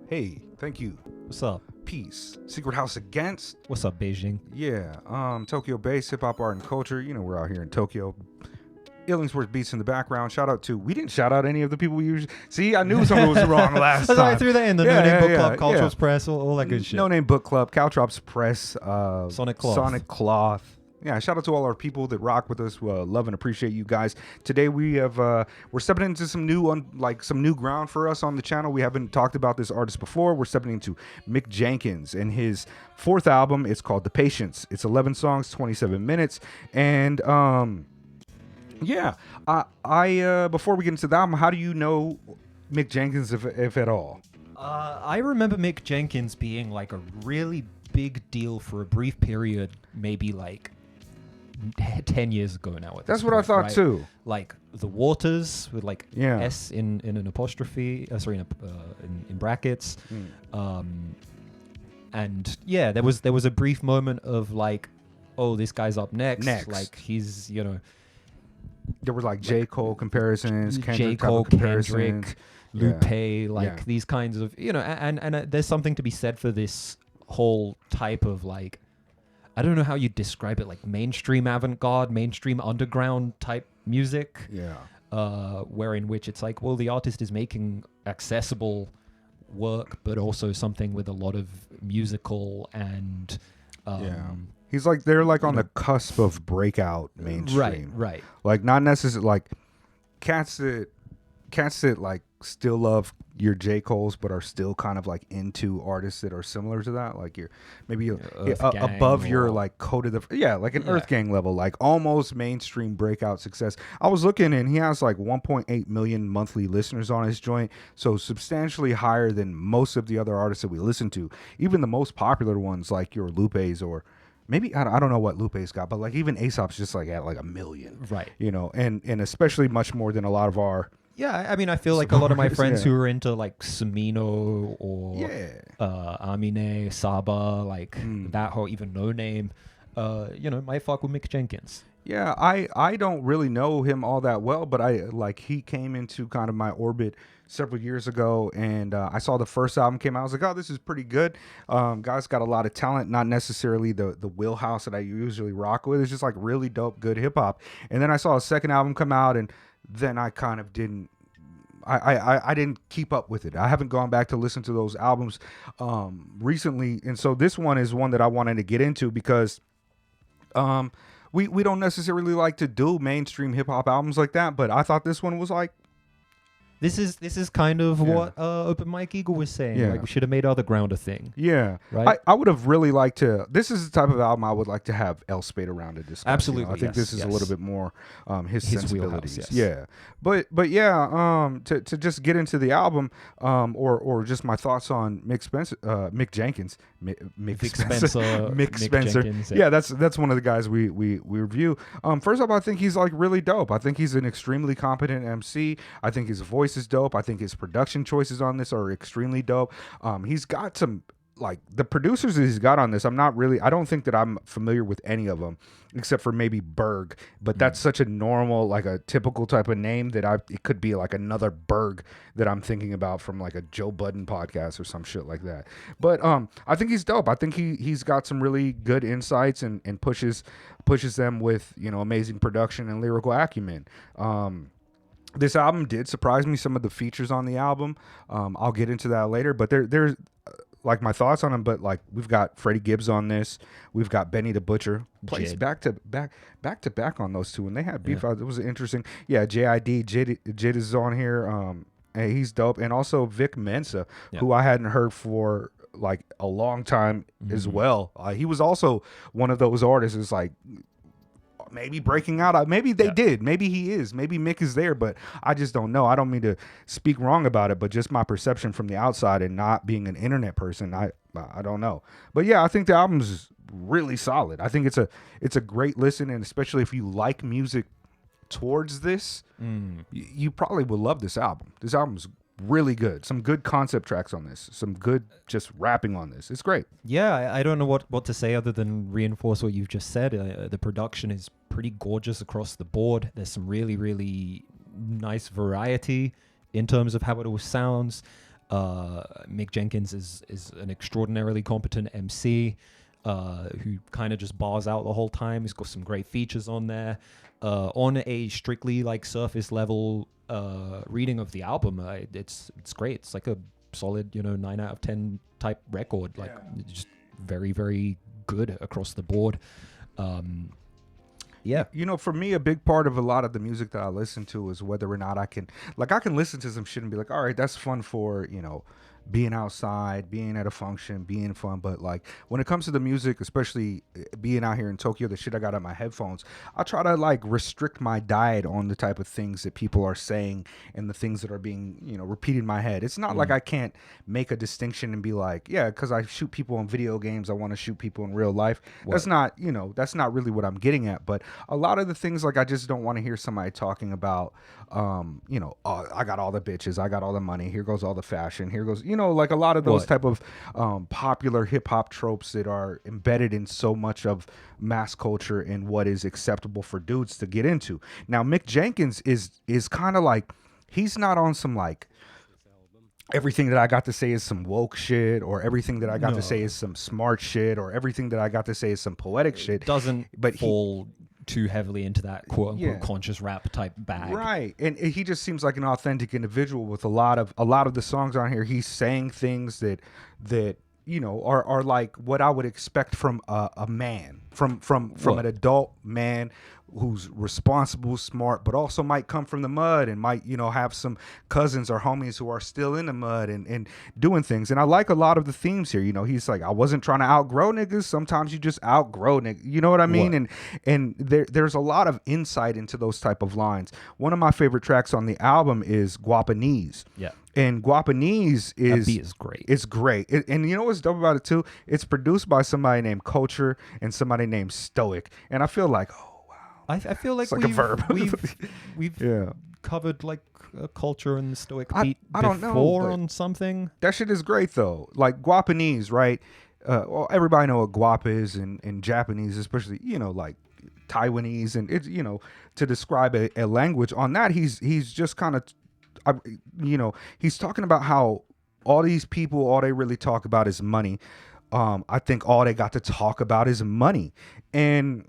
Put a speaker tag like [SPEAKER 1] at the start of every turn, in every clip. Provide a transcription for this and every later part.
[SPEAKER 1] Hey, thank you.
[SPEAKER 2] What's up?
[SPEAKER 1] Peace. Secret House Against.
[SPEAKER 2] What's up, Beijing?
[SPEAKER 1] Yeah. Tokyo based hip hop art and culture. You know, we're out here in Tokyo. Illingsworth beats in the background. Shout out to, we didn't shout out any of the people we usually see. I knew something was wrong last time.
[SPEAKER 2] I threw that in the Noname Book Club, Caltrops Press, all that good shit.
[SPEAKER 1] Noname Book Club, Caltrops Press,
[SPEAKER 2] Sonic Cloth.
[SPEAKER 1] Sonic Cloth. Yeah, shout out to all our people that rock with us. Love and appreciate you guys. Today we have we're stepping into some new ground for us on the channel. We haven't talked about this artist before. We're stepping into Mick Jenkins and his fourth album. It's called The Patience. It's 11 songs, 27 minutes, and yeah. I before we get into the album, how do you know Mick Jenkins, if at all?
[SPEAKER 2] I remember Mick Jenkins being like a really big deal for a brief period, maybe like 10 years ago now.
[SPEAKER 1] That's what I thought, right? Too.
[SPEAKER 2] Like The Waters with like S in an apostrophe, in brackets. And yeah, there was a brief moment of like, oh, this guy's up next. Like he's, you know.
[SPEAKER 1] There was like J. Cole comparisons,
[SPEAKER 2] J. Cole, Kendrick, Lupe, these kinds of, you know, and there's something to be said for this whole type of like, I don't know how you describe it, like mainstream avant-garde, mainstream underground type music. Yeah. Where in which it's like, well, the artist is making accessible work, but also something with a lot of musical and
[SPEAKER 1] he's like, they're like on the cusp of breakout mainstream.
[SPEAKER 2] Right.
[SPEAKER 1] Like not necessarily like cats that like still love your J. Cole's, but are still kind of like into artists that are similar to that. Like you're maybe above your like code of the, like an Earth Gang level, like almost mainstream breakout success. I was looking and he has like 1.8 million monthly listeners on his joint. So substantially higher than most of the other artists that we listen to. Even the most popular ones like your Lupe's or maybe, I don't know what Lupe's got, but like even Aesop's just like at like 1 million. Right. You know, and especially much more than a lot of our.
[SPEAKER 2] Yeah, I mean, I feel like a lot of my friends who are into like Samino or Amine, Saba, like that whole even Noname, you know, might fuck with Mick Jenkins.
[SPEAKER 1] Yeah, I don't really know him all that well, but he came into kind of my orbit several years ago, and I saw the first album came out. I was like, oh, this is pretty good. Guy's got a lot of talent, not necessarily the wheelhouse that I usually rock with. It's just like really dope, good hip hop. And then I saw a second album come out, and then I kind of didn't. I didn't keep up with it. I haven't gone back to listen to those albums recently, and so this one is one that I wanted to get into because we don't necessarily like to do mainstream hip hop albums like that, but I thought this one was like.
[SPEAKER 2] This is kind of what Open Mike Eagle was saying. Yeah. Like we should have made Other Ground a thing.
[SPEAKER 1] Yeah.
[SPEAKER 2] Right?
[SPEAKER 1] I would have really liked to. This is the type of album I would like to have El Spade around to discuss.
[SPEAKER 2] Absolutely.
[SPEAKER 1] You know? I think this is a little bit more his sensibilities.
[SPEAKER 2] Wheelhouse,
[SPEAKER 1] Yeah. But yeah, to just get into the album, or just my thoughts on Mick Jenkins. Mick Spencer.
[SPEAKER 2] Jenkins,
[SPEAKER 1] yeah, that's one of the guys we review. First off, I think he's like really dope. I think he's an extremely competent MC. I think his voice is dope. I think his production choices on this are extremely dope. He's got some, like, the producers that he's got on this, I don't think that I'm familiar with any of them except for maybe Berg, but that's such a normal, like a typical type of name that it could be like another Berg that I'm thinking about from like a Joe Budden podcast or some shit like that. But I think he's dope. I think he's got some really good insights and pushes them with, you know, amazing production and lyrical acumen. This album did surprise me, some of the features on the album. I'll get into that later, but there's like my thoughts on them. But like we've got Freddie Gibbs on this, we've got Benny the Butcher, plays back to back on those two, and they had beef. It was interesting. Yeah, Jid is on here. And he's dope, and also Vic Mensa, who I hadn't heard for like a long time as well. He was also one of those artists who's like. Maybe breaking out. Maybe they did. Maybe he is. Maybe Mick is there, but I just don't know. I don't mean to speak wrong about it, but just my perception from the outside and not being an internet person, I don't know. But yeah, I think the album's really solid. I think it's a great listen, and especially if you like music towards this, you probably will love this album. This album's really good. Some good concept tracks on this. Some good just rapping on this. It's great.
[SPEAKER 2] Yeah, I don't know what to say other than reinforce what you've just said. The production is pretty gorgeous across the board. There's some really, really nice variety in terms of how it all sounds. Mick Jenkins is an extraordinarily competent MC who kind of just bars out the whole time. He's got some great features on there. On a strictly like surface level reading of the album, it's great. It's like a solid 9 out of 10 type record. Like just very, very good across the board. Yeah.
[SPEAKER 1] For me, a big part of a lot of the music that I listen to is whether or not I can listen to some shit and be like, all right, that's fun for, being outside, being at a function, being fun. But like when it comes to the music, especially being out here in Tokyo, the shit I got on my headphones, I try to like restrict my diet on the type of things that people are saying and the things that are being, repeated in my head. It's not like I can't make a distinction and be like, yeah, because I shoot people in video games, I want to shoot people in real life. What? That's not really what I'm getting at. But a lot of the things, like I just don't want to hear somebody talking about, oh, I got all the bitches, I got all the money, here goes all the fashion, here goes, like a lot of those type of popular hip hop tropes that are embedded in so much of mass culture and what is acceptable for dudes to get into. Now, Mick Jenkins is kind of like, he's not on some like, everything that I got to say is some woke shit, or everything that I got to say is some smart shit, or everything that I got to say is some poetic shit.
[SPEAKER 2] Doesn't fall too heavily into that quote unquote conscious rap type bag.
[SPEAKER 1] Right. And he just seems like an authentic individual with a lot of the songs on here. He's saying things that are like what I would expect from a man, from an adult man who's responsible, smart, but also might come from the mud and might, have some cousins or homies who are still in the mud and doing things. And I like a lot of the themes here. He's like, I wasn't trying to outgrow niggas. Sometimes you just outgrow niggas. You know what I mean? What? And there's a lot of insight into those type of lines. One of my favorite tracks on the album is Guapanese.
[SPEAKER 2] Yeah.
[SPEAKER 1] And Guapanese
[SPEAKER 2] that beat is great.
[SPEAKER 1] It's great. And you know what's dope about it too? It's produced by somebody named Culture and somebody named Stoic. And I feel like,
[SPEAKER 2] I feel like,
[SPEAKER 1] it's like a verb.
[SPEAKER 2] we've covered like a Culture and the Stoic beat
[SPEAKER 1] I don't know,
[SPEAKER 2] before on something.
[SPEAKER 1] That shit is great though. Like Guapanese, right? Well, everybody know what guap is in Japanese, especially, like Taiwanese, and it's, to describe a language. On that, he's just kind of, he's talking about how all these people, all they really talk about is money. I think all they got to talk about is money. And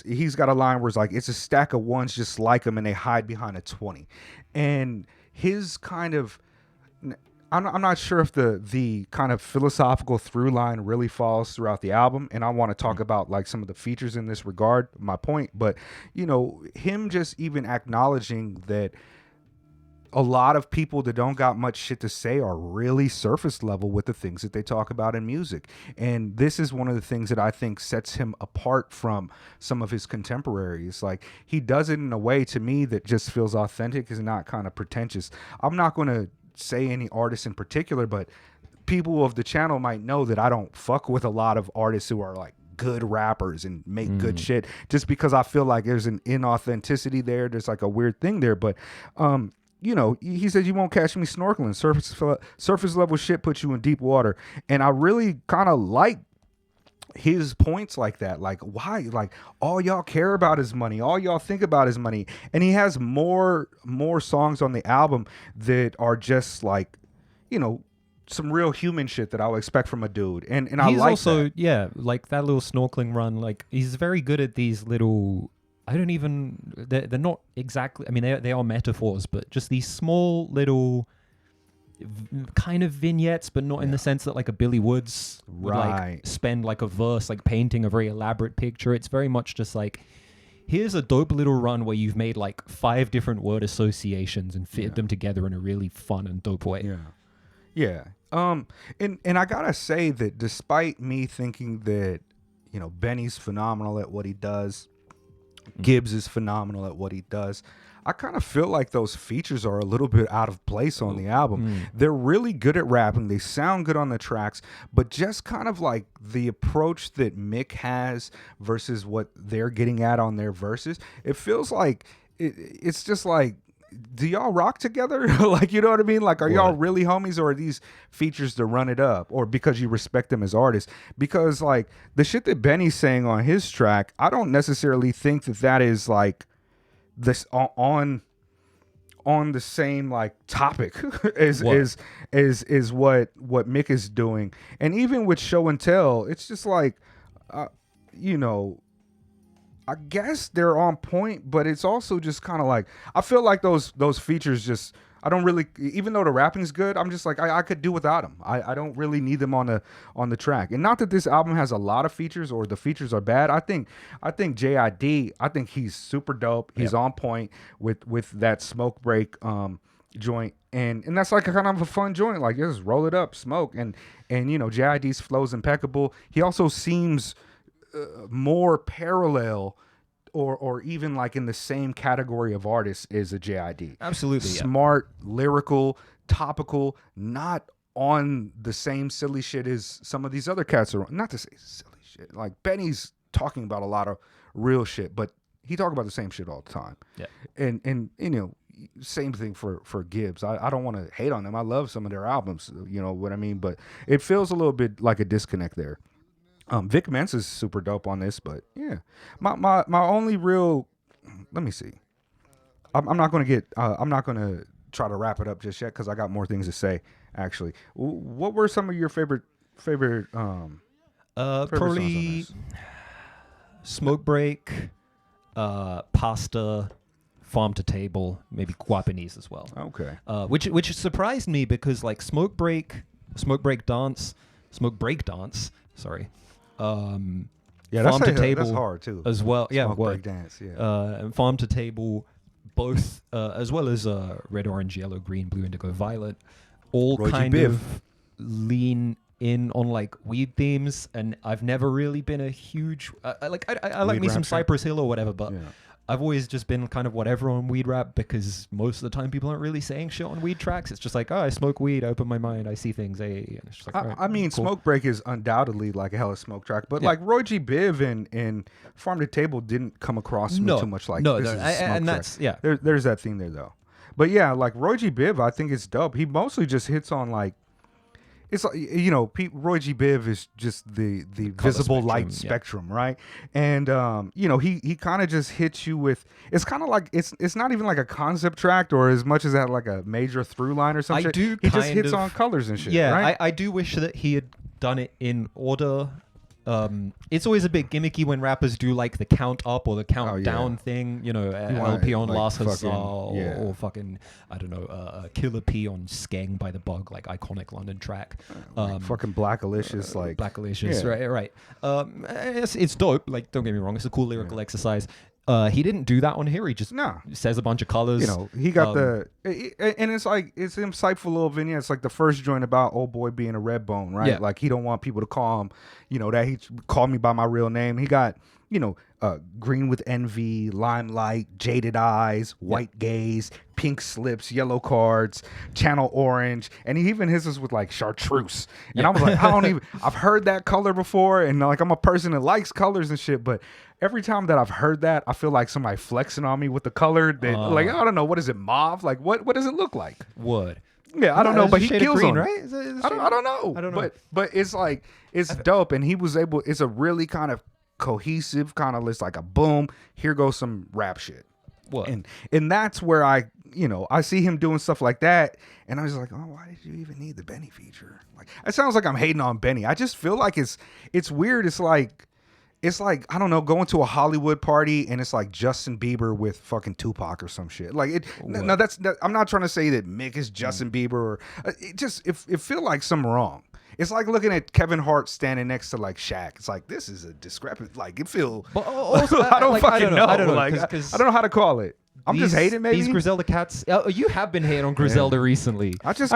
[SPEAKER 1] he's got a line where it's like, it's a stack of ones just like them and they hide behind a 20. And his kind of, I'm not sure if the kind of philosophical through line really falls throughout the album. And I want to talk about like some of the features in this regard, my point. But, him just even acknowledging that a lot of people that don't got much shit to say are really surface level with the things that they talk about in music. And this is one of the things that I think sets him apart from some of his contemporaries. Like, he does it in a way to me that just feels authentic, is not kind of pretentious. I'm not going to say any artist in particular, but people of the channel might know that I don't fuck with a lot of artists who are like good rappers and make good shit, just because I feel like there's an inauthenticity there. There's like a weird thing there. But, he said, you won't catch me snorkeling. Surface level shit puts you in deep water. And I really kind of like his points like that. Like, why? Like, all y'all care about is money. All y'all think about is money. And he has more songs on the album that are just like, some real human shit that I would expect from a dude. And I like
[SPEAKER 2] also,
[SPEAKER 1] that.
[SPEAKER 2] Yeah, like that little snorkeling run. Like, he's very good at these little, they're not exactly, they are metaphors, but just these small little kind of vignettes, but not in the sense that like a Billy Woods would like spend like a verse like painting a very elaborate picture. It's very much just like, here's a dope little run where you've made like 5 different word associations and fit them together in a really fun and dope way.
[SPEAKER 1] Yeah. And I gotta say that despite me thinking that, Benny's phenomenal at what he does, Gibbs is phenomenal at what he does, I kind of feel like those features are a little bit out of place on the album. They're really good at rapping. They sound good on the tracks, but just kind of like the approach that Mick has versus what they're getting at on their verses, it feels like it's just like, do y'all rock together? Like, you know what I mean? Like, are y'all really homies, or are these features to run it up, or because you respect them as artists? Because like the shit that Benny's saying on his track, I don't necessarily think that is like this on on the same like topic as
[SPEAKER 2] What?
[SPEAKER 1] is what Mick is doing. And even with show and tell, it's just like you know, I guess they're on point, but it's also just kind of like I feel like those features just I don't really, even though the rapping's good, I'm just like I could do without them. I don't really need them on the track. And not that this album has a lot of features or the features are bad. I think JID, I think he's super dope. He's on point with that smoke break joint, and that's like a kind of a fun joint. Like just roll it up, smoke, and you know JID's flow's impeccable. He also seems more parallel or even like in the same category of artists as a JID.
[SPEAKER 2] Absolutely.
[SPEAKER 1] Smart, lyrical, topical, not on the same silly shit as some of these other cats are. Not to say silly shit. Like Benny's talking about a lot of real shit, but he talk about the same shit all the time.
[SPEAKER 2] Yeah.
[SPEAKER 1] And you know, same thing for Gibbs. I don't want to hate on them. I love some of their albums, you know what I mean? But it feels a little bit like a disconnect there. Vic Mensa's super dope on this, but yeah, my only real, let me see. I'm not gonna try to wrap it up just yet because I got more things to say. Actually, what were some of your favorite
[SPEAKER 2] probably Smoke Break, Pasta, Farm to Table, maybe Guapanese as well.
[SPEAKER 1] Okay.
[SPEAKER 2] Which surprised me because like Smoke Break Dance. Sorry.
[SPEAKER 1] Yeah,
[SPEAKER 2] Farm to Table
[SPEAKER 1] that's hard too
[SPEAKER 2] as well. Yeah,
[SPEAKER 1] Smoke Break Dance. Yeah.
[SPEAKER 2] And Farm to Table, both as well as Red, Orange, Yellow, Green, Blue, Indigo, Violet, all
[SPEAKER 1] Roy G.
[SPEAKER 2] kind
[SPEAKER 1] Biv.
[SPEAKER 2] of lean in on like weed themes. And I've never really been a huge I like
[SPEAKER 1] Weed
[SPEAKER 2] me some
[SPEAKER 1] rap shit?
[SPEAKER 2] Cypress Hill or whatever, but
[SPEAKER 1] Yeah.
[SPEAKER 2] I've always just been kind of whatever on weed rap because most of the time people aren't really saying shit on weed tracks. It's just like, oh, I smoke weed, I open my mind, I see things. And it's just like, all right,
[SPEAKER 1] I mean,
[SPEAKER 2] cool.
[SPEAKER 1] Smoke Break is undoubtedly like a hella smoke track, but like Roy G. Biv and Farm to Table didn't come across me too much like this is a smoke
[SPEAKER 2] and
[SPEAKER 1] track.
[SPEAKER 2] that's yeah.
[SPEAKER 1] There's that thing there though, but yeah, like Roy G. Biv, I think it's dope. He mostly just hits on like. It's like, you know, Roy G. Biv is just the visible light spectrum, right? And you know, he kind of just hits you with. It's kind of like it's not even like a concept track or as much as that like a major through line or something. He just hits on colors and shit.
[SPEAKER 2] Yeah,
[SPEAKER 1] right?
[SPEAKER 2] I do wish that he had done it in order. It's always a bit gimmicky when rappers do like the count up or the count down thing, you know, LP on like Last Huzzah or fucking, I don't know, Killer P on Skeng by the Bug, like iconic London track.
[SPEAKER 1] Fucking Blackalicious, like
[SPEAKER 2] Blackalicious, right. It's dope, like don't get me wrong, it's a cool lyrical exercise. He didn't do that on here. He just says a bunch of colors.
[SPEAKER 1] You know, he got and it's like it's an insightful little vignette. It's like the first joint about old boy being a red bone, right?
[SPEAKER 2] Yeah.
[SPEAKER 1] Like he don't want people to call him, you know, that he called me by my real name. He got, you know, green with envy, limelight, jaded eyes, white gaze, pink slips, yellow cards, channel orange, and he even hits us with like chartreuse. And I was like, I've heard that color before, and like I'm a person that likes colors and shit, but every time that I've heard that, I feel like somebody flexing on me with the color that, like, I don't know, what is it, mauve? Like, what does it look like?
[SPEAKER 2] Wood.
[SPEAKER 1] Yeah, I don't know, but he kills
[SPEAKER 2] green,
[SPEAKER 1] on
[SPEAKER 2] right?
[SPEAKER 1] I don't know. But it's like, it's dope, and he was able, it's a really kind of cohesive kind of list, like a boom, here goes some rap shit.
[SPEAKER 2] What?
[SPEAKER 1] And that's where I see him doing stuff like that, and I was like, oh, why did you even need the Benny feature? Like, it sounds like I'm hating on Benny. I just feel like it's weird. It's like, I don't know, going to a Hollywood party and it's like Justin Bieber with fucking Tupac or some shit. Like it. No, I'm not trying to say that Mick is Justin Bieber or it feel like something wrong. It's like looking at Kevin Hart standing next to like Shaq. It's like, this is a discrepancy. Like it feel.
[SPEAKER 2] But also,
[SPEAKER 1] I don't fucking know.
[SPEAKER 2] I don't know.
[SPEAKER 1] Like, I don't know how to call it. I'm just hating maybe.
[SPEAKER 2] These Griselda cats. You have been hating on Griselda recently.
[SPEAKER 1] I just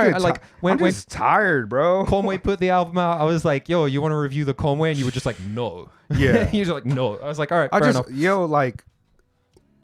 [SPEAKER 2] when
[SPEAKER 1] tired, bro.
[SPEAKER 2] Conway put the album out, I was like, yo, you want to review the Conway? And you were just like, no.
[SPEAKER 1] Yeah.
[SPEAKER 2] You were like, no. I was like, all right, fair enough.
[SPEAKER 1] Like,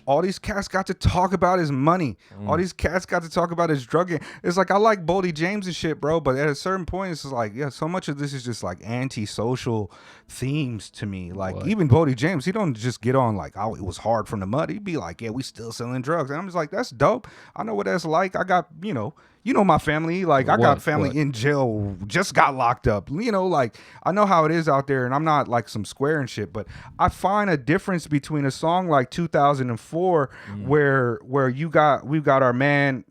[SPEAKER 1] all these cats got to talk about his money. All these cats got to talk about his drug game. It's like, I like Boldy James and shit, bro, but at a certain point, it's like, yeah, so much of this is just like anti-social themes to me. Like, even Boldy James, he don't just get on like, oh, it was hard from the mud. He'd be like, yeah, we still selling drugs. And I'm just like, that's dope. I know what that's like. I got, you know, you know my family. Like I got family
[SPEAKER 2] What?
[SPEAKER 1] in jail, just got locked up. You know, like I know how it is out there, and I'm not like some square and shit. But I find a difference between a song like 2004, where we've got our man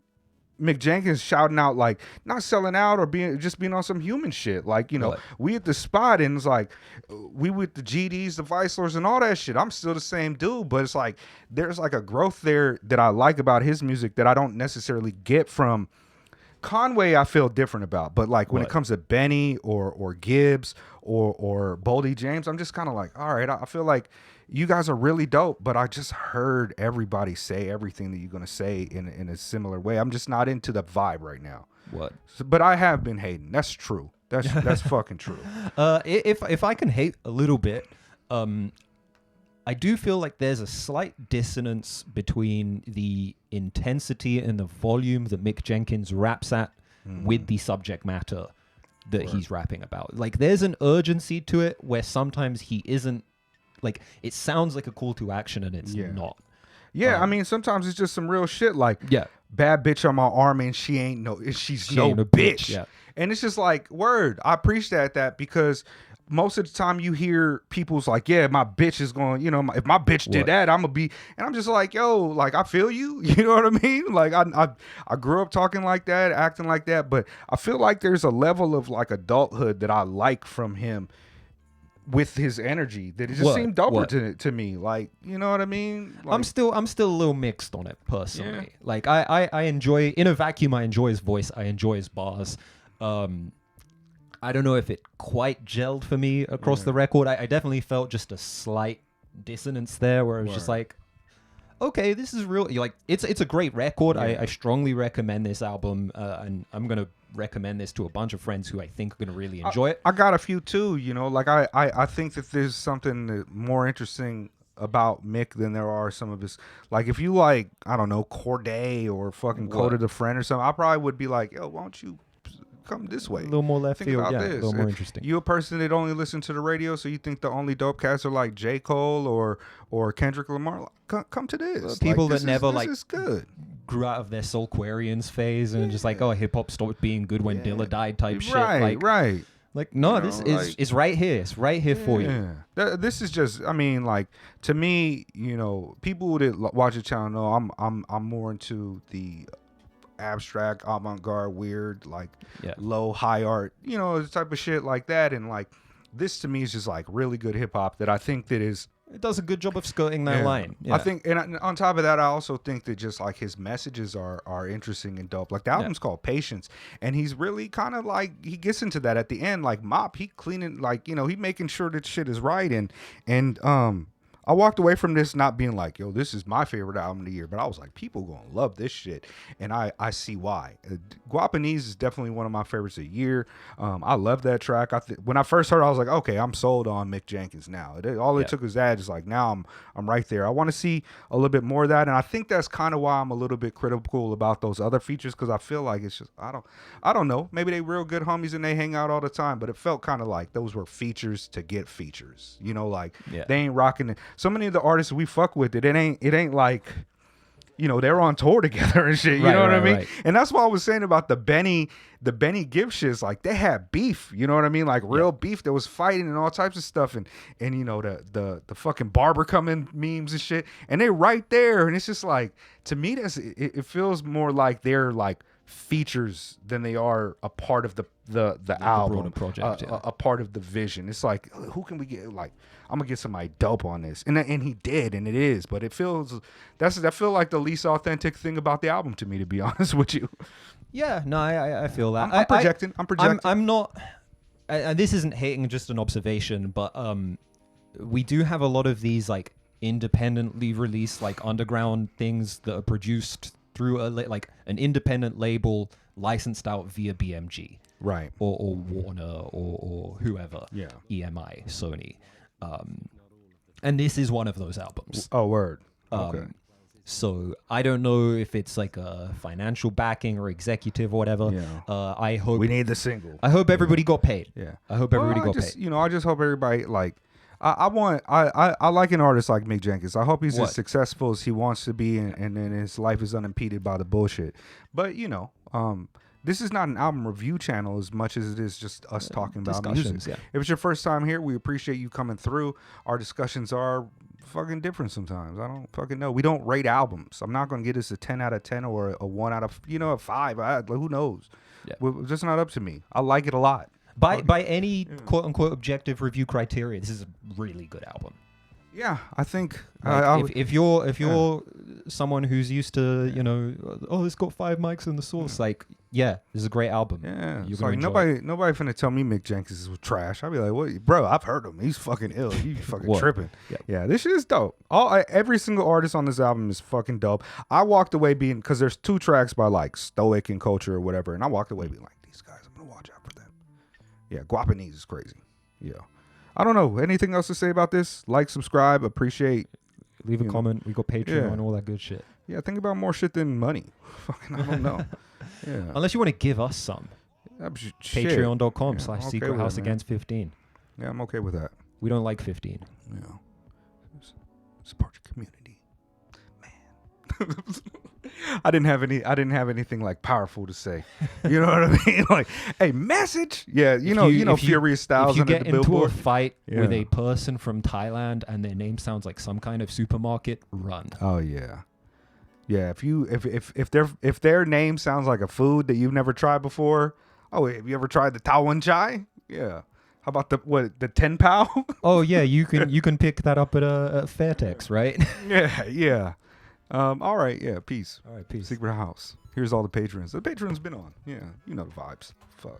[SPEAKER 1] Mick Jenkins shouting out like not selling out or being on some human shit. Like, you know,
[SPEAKER 2] What?
[SPEAKER 1] we at the spot and it's like we with the GDs, the Vice Lords and all that shit. I'm still the same dude, but it's like there's like a growth there that I like about his music that I don't necessarily get from Conway. I feel different about, but like when it comes to Benny or Gibbs or Boldy James, I'm just kind of like, all right, I feel like you guys are really dope, but I just heard everybody say everything that you're gonna say in a similar way. I'm just not into the vibe right now.
[SPEAKER 2] What?
[SPEAKER 1] So, but I have been hating. That's true. That's fucking true.
[SPEAKER 2] If I can hate a little bit, I do feel like there's a slight dissonance between the intensity and the volume that Mick Jenkins raps at with the subject matter that he's rapping about. Like, there's an urgency to it where sometimes he isn't, like, it sounds like a call to action and it's not.
[SPEAKER 1] Yeah, I mean, sometimes it's just some real shit like, bad bitch on my arm and she's no bitch.
[SPEAKER 2] Yeah.
[SPEAKER 1] And it's just like, word, I appreciate that because most of the time you hear people's like, yeah, my bitch is going, you know, if my bitch did that, I'm gonna be, and I'm just like, yo, like I feel you, you know what I mean? Like I grew up talking like that, acting like that, but I feel like there's a level of like adulthood that I like from him with his energy that it just seemed doper to me. Like, you know what I mean? Like,
[SPEAKER 2] I'm still a little mixed on it personally. Yeah. Like I enjoy, in a vacuum, I enjoy his voice, I enjoy his bars. I don't know if it quite gelled for me across the record. I definitely felt just a slight dissonance there where it was just like, okay, this is real. Like, it's a great record. I strongly recommend this album, and I'm going to recommend this to a bunch of friends who I think are going to really enjoy it.
[SPEAKER 1] I got a few too, you know, like I think that there's something more interesting about Mick than there are some of his, like if you like, I don't know, Corday or fucking Coda the Friend or something, I probably would be like, yo, why don't you come this way?
[SPEAKER 2] A little more left field, a little more interesting.
[SPEAKER 1] You a person that only listen to the radio, so you think the only dope cats are like J. Cole or Kendrick Lamar? Come to this.
[SPEAKER 2] People
[SPEAKER 1] like,
[SPEAKER 2] that never
[SPEAKER 1] this is good.
[SPEAKER 2] Grew out of their Soulquarians phase and just like, oh, hip hop stopped being good when Dilla died type shit.
[SPEAKER 1] Right.
[SPEAKER 2] Like, no, this is right here. It's right here for you.
[SPEAKER 1] This is just, I mean, like, to me, you know, people that watch the channel know I'm more into the abstract, avant-garde, weird, like low, high art, you know, the type of shit like that. And like, this to me is just like really good hip hop that I think that is.
[SPEAKER 2] It does a good job of skirting that line. Yeah.
[SPEAKER 1] I think, and on top of that, I also think that just like his messages are interesting and dope. Like the album's called Patience, and he's really kind of like, he gets into that at the end. Like Mop, he cleaning, like, you know, he making sure that shit is right. And I walked away from this not being like, yo, this is my favorite album of the year, but I was like, people gonna love this shit, and I see why. Guapanese is definitely one of my favorites of the year. I love that track. When I first heard it, I was like, okay, I'm sold on Mick Jenkins now. All it took was that. It's like, now I'm right there. I want to see a little bit more of that, and I think that's kind of why I'm a little bit critical about those other features, because I feel like it's just, I don't know. Maybe they real good homies and they hang out all the time, but it felt kind of like those were features to get features. You know, like they ain't rocking it. So many of the artists we fuck with, it ain't like, you know, they're on tour together and shit. You know what I mean? Right. And that's what I was saying about the Benny Gibb shit. Is like they had beef. You know what I mean? Like real beef. There was fighting and all types of stuff. And you know, the fucking barber coming memes and shit. And they're right there. And it's just like, to me, it feels more like they're like features than they are a part of the album
[SPEAKER 2] project,
[SPEAKER 1] a part of the vision. It's like, who can we get? Like, I'm gonna get somebody dope on this, and he did, and it is. But it feels that feel like the least authentic thing about the album to me, to be honest with you.
[SPEAKER 2] Yeah, no, I feel that.
[SPEAKER 1] I'm projecting.
[SPEAKER 2] I'm not. This isn't hating, just an observation. But we do have a lot of these like independently released, like underground things that are produced through like an independent label licensed out via BMG,
[SPEAKER 1] right,
[SPEAKER 2] or Warner or whoever, EMI, Sony, and this is one of those albums.
[SPEAKER 1] Oh, word. Okay.
[SPEAKER 2] So I don't know if it's like a financial backing or executive or whatever.
[SPEAKER 1] Yeah.
[SPEAKER 2] I hope
[SPEAKER 1] we need the single.
[SPEAKER 2] I hope everybody got paid.
[SPEAKER 1] Yeah.
[SPEAKER 2] I hope everybody got paid.
[SPEAKER 1] You know, I just hope everybody like. I like an artist like Mick Jenkins. I hope he's as successful as he wants to be, and then his life is unimpeded by the bullshit. But you know, this is not an album review channel as much as it is just us talking about music.
[SPEAKER 2] Yeah.
[SPEAKER 1] If it's your first time here, we appreciate you coming through. Our discussions are fucking different sometimes. I don't fucking know. We don't rate albums. I'm not going to get us a 10 out of 10 or a 1 out of, a 5. Who knows?
[SPEAKER 2] Yeah.
[SPEAKER 1] It's just not up to me. I like it a lot.
[SPEAKER 2] By any quote unquote objective review criteria, this is a really good album.
[SPEAKER 1] Yeah, I think
[SPEAKER 2] if you're someone who's used to it's got 5 mics in the source, this is a great album.
[SPEAKER 1] Yeah,
[SPEAKER 2] you're
[SPEAKER 1] gonna nobody finna tell me Mick Jenkins is trash. I'll be like, what, bro? I've heard him. He's fucking ill. You fucking tripping. Yeah, this shit is dope. Every single artist on this album is fucking dope. I walked away because there's 2 tracks by like Stoic and Culture or whatever, and I walked away being like, these guys, I'm gonna watch out for them. Yeah, Guapanese is crazy. Yeah. I don't know. Anything else to say about this? Like, subscribe, appreciate.
[SPEAKER 2] Leave a comment. We got Patreon, all that good shit.
[SPEAKER 1] Yeah, think about more shit than money. Fucking, I don't know. Yeah.
[SPEAKER 2] Unless you want to give us some. Patreon.com/secrethouseagainst15.
[SPEAKER 1] Yeah, I'm okay with that.
[SPEAKER 2] We don't like 15.
[SPEAKER 1] Yeah. Support your community. Man. I didn't have anything like powerful to say. You know what I mean? Like, hey, message. Yeah, Furious Styles
[SPEAKER 2] under the
[SPEAKER 1] billboard. If you get into
[SPEAKER 2] a fight with a person from Thailand and their name sounds like some kind of supermarket, run.
[SPEAKER 1] Oh yeah. Yeah, if their name sounds like a food that you've never tried before. Oh, have you ever tried the Tawan Chai? Yeah. How about the 10 pow?
[SPEAKER 2] Oh yeah, you can pick that up at Fairtex, right?
[SPEAKER 1] Yeah. All right, yeah, peace.
[SPEAKER 2] All right, peace.
[SPEAKER 1] Secret House. Here's all the patrons. The patrons been on. Yeah, you know the vibes. Fuck.